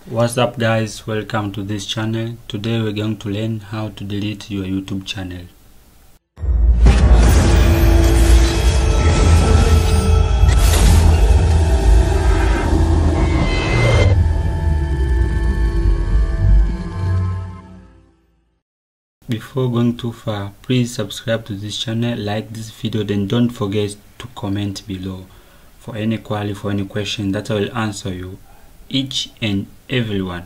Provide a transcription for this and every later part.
What's up guys, welcome to this channel. Today we're going to learn how to delete your YouTube channel. Before going too far, please subscribe to this channel, like this video, then don't forget to comment below for any query, for any question that I will answer you, each and every one.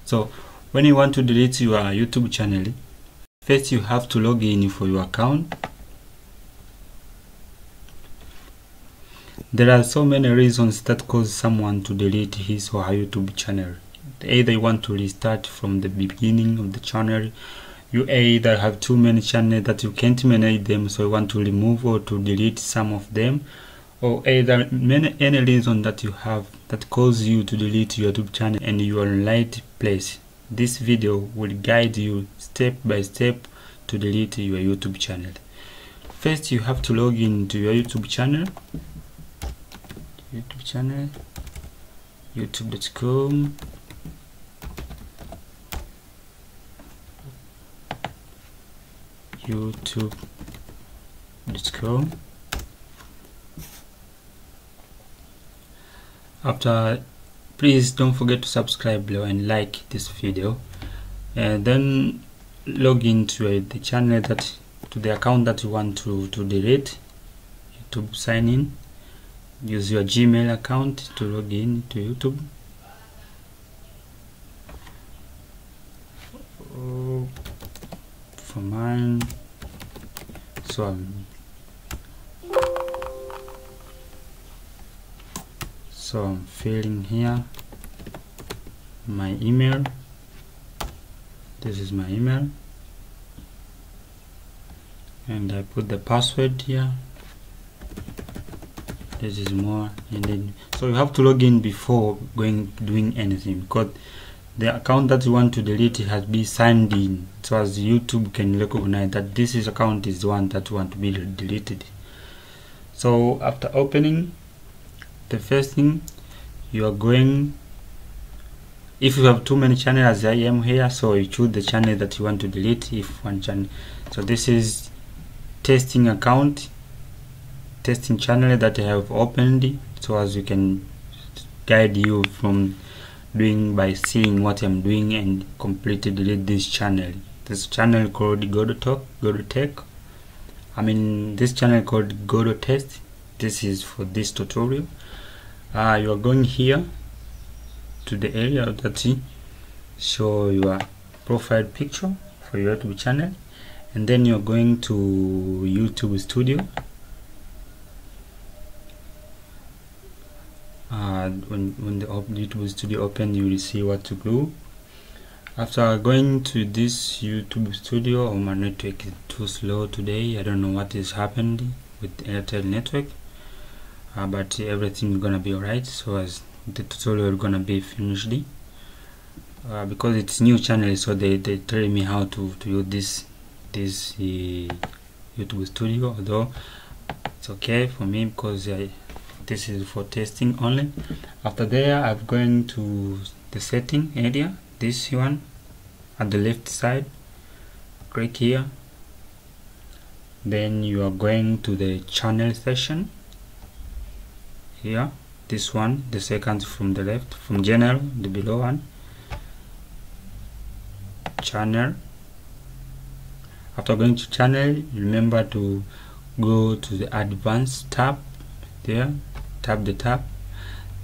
So when you want to delete your YouTube channel, first you have to log in for your account. There are so many reasons that cause someone to delete his or her YouTube channel. Either you want to restart from the beginning of the channel, you either have too many channels that you can't manage them, so you want to remove or to delete some of them, or either any reason that you have that causes you to delete your YouTube channel and you are in the right place. This video will guide you step by step to delete your YouTube channel. First you have to log into your YouTube channel, youtube.com. youtube.com. After, please don't forget to subscribe below and like this video, and then log into the channel to the account that you want to delete. YouTube, sign in, use your Gmail account to log in to YouTube. For mine, so I'm filling here my email. This is my email, and I put the password here. This is more, and then so you have to log in before doing anything, because the account that you want to delete has been signed in, so as YouTube can recognize that this account is the one that you want to be deleted. So after opening, the first thing you are going, if you have too many channels as I am here, so you choose the channel that you want to delete. If one channel, so this is testing channel that I have opened, so as you can guide you from doing by seeing what I'm doing and completely delete this channel. This channel called GodoTech. This channel called GodoTech. This is for this tutorial. You are going here to the area that show your profile picture for your YouTube channel, and then you're going to YouTube Studio. When the YouTube Studio open, you will see what to do. After going to this YouTube Studio, my network is too slow today. I don't know what is happening with Airtel network, but everything is gonna be alright. So as the tutorial is gonna be finished, because it's new channel, so they tell me how to use this YouTube Studio, although it's okay for me because this is for testing only. After there, I'm going to the setting area, this one at the left side. Click here, then you are going to the channel section here, this one, the second from the left, from general, the below one, channel. After going to channel, remember to go to the advanced tab there, tap the tab,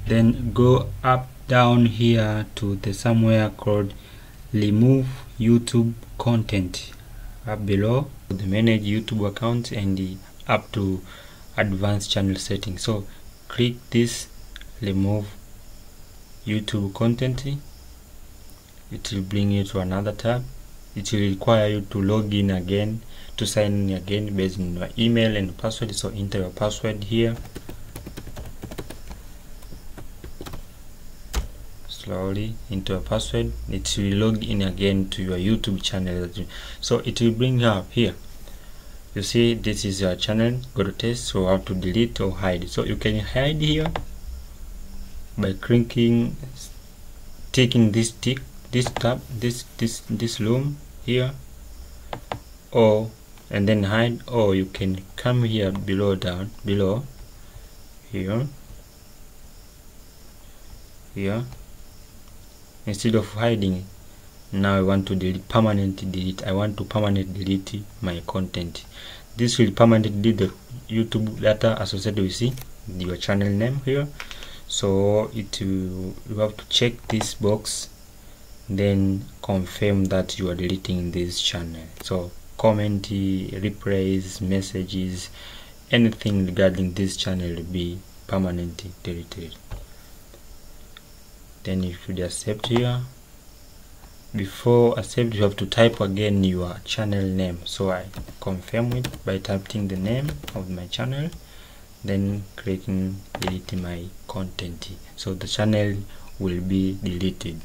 then go up down here to the somewhere called remove YouTube content, up below the manage YouTube account, and up to advanced channel settings. So click this remove YouTube content. It will bring you to another tab. It will require you to log in again, to sign in again based on your email and password. So enter your password here slowly, into a password. It will log in again to your YouTube channel. So it will bring you up here. You see, this is your channel, GodoTech. So how to delete or hide. So you can hide here by clicking ticking this tab, this room here, or and then hide, or you can come here below here instead of hiding. Now I want to permanently delete. I want to permanently delete my content. This will permanently delete the YouTube data associated with your channel name here. So you have to check this box, then confirm that you are deleting this channel. So comment, replays, messages, anything regarding this channel will be permanently deleted. Then you should accept here. Before accept, you have to type again your channel name. So I confirm it by typing the name of my channel, then clicking delete my content. So the channel will be deleted.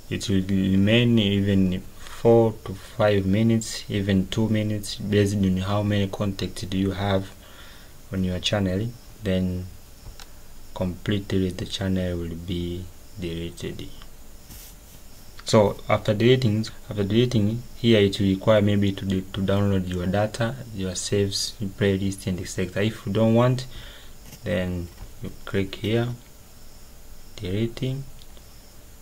It will remain even 4 to 5 minutes, even 2 minutes, based on how many contacts do you have on your channel. Then completely the channel will be deleted. So after deleting here, it will require maybe to download your data, your saves, playlist, and etc. If you don't want, then you click here, deleting,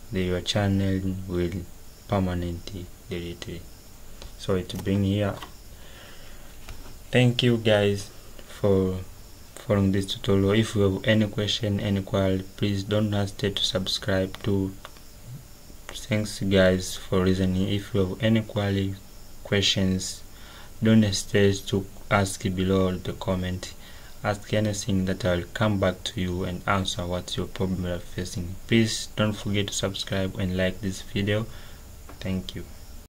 then your channel will permanently delete. So it will bring here. Thank you guys for following this tutorial. If you have any question, any query, please don't hesitate to subscribe to. Thanks guys for listening. If you have any query, questions, don't hesitate to ask below the comment. Ask anything that I will come back to you and answer what your problem you are facing. Please don't forget to subscribe and like this video. Thank you.